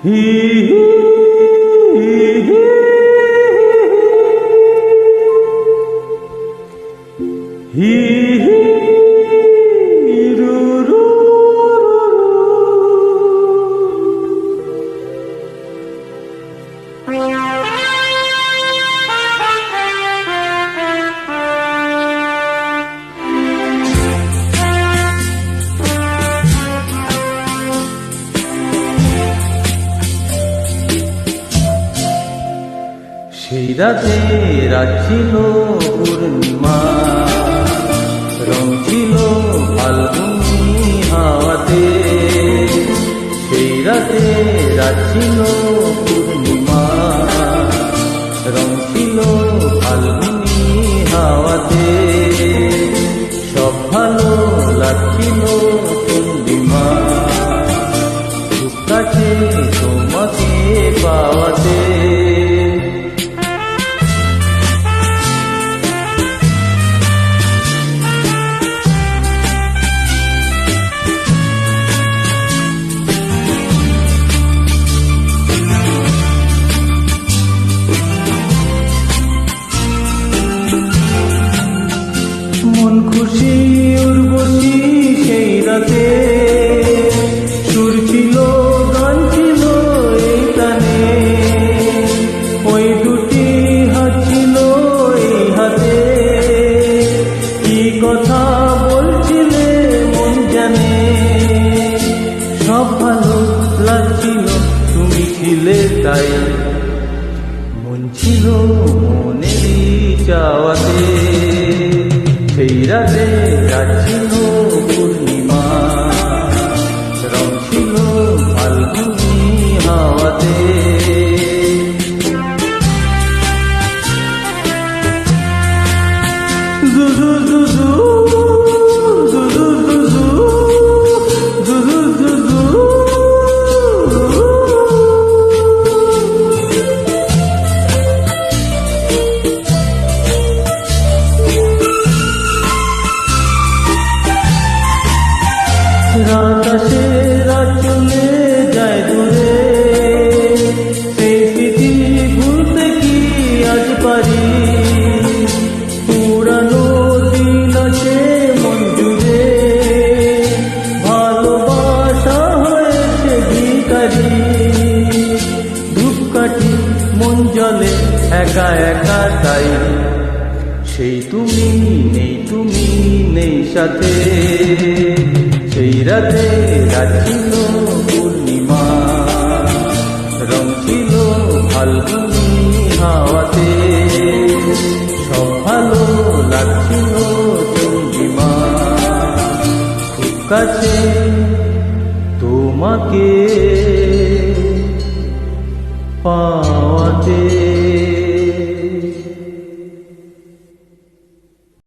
হি হি হি হি হি রু রু সেই রাতে রাত ছিল পূর্ণিমা, রং ছিল ফাল্গুনি হাওয়াতে। সেই রাতে রাত ছিল পূর্ণিমা, রং ছিল ফাল্গুনি হাওয়াতে। সব ভালো লাগছিল চন্দ্রিমা, সুখ কাছে তোমাকে পাওয়াতে। মন খুশি উর্বশী সেই রাতে, সুর ছিল গান ছিল এই গানে। ওই দুটি হাত ছিল এই হাতে, কি কথা বলছিলে মন জানে। সব ভালো লাগছিল তুমি ছিলে তাই, মন ছিল মনেরই চাওয়াতে। সেই রাতে রাত ছিল পূর্ণিমা, রং ছিল ফাল্গুনি হাওয়াতে। জুজু জুজু জুজু জুজু জুজু জুজু রাত আসে রাত চলে যায় দূরে, সেই স্মৃতি ভুলতে কি আজ পারি। পুরানো দিন আছে মন জুড়ে, ভালোবাসা হয়েছে ভিখারি। ধূপকাঠি মন জ্বলে একা একা তাই, সেই তুমি নেই সাথে। সেই রাতে রাত ছিল পূর্ণিমা, রং ছিল ফাল্গুনি হাওয়াতে। সব ভালো লাগছিল চন্দ্রিমা, খুব কাছে তোমাকে পাওয়াতে।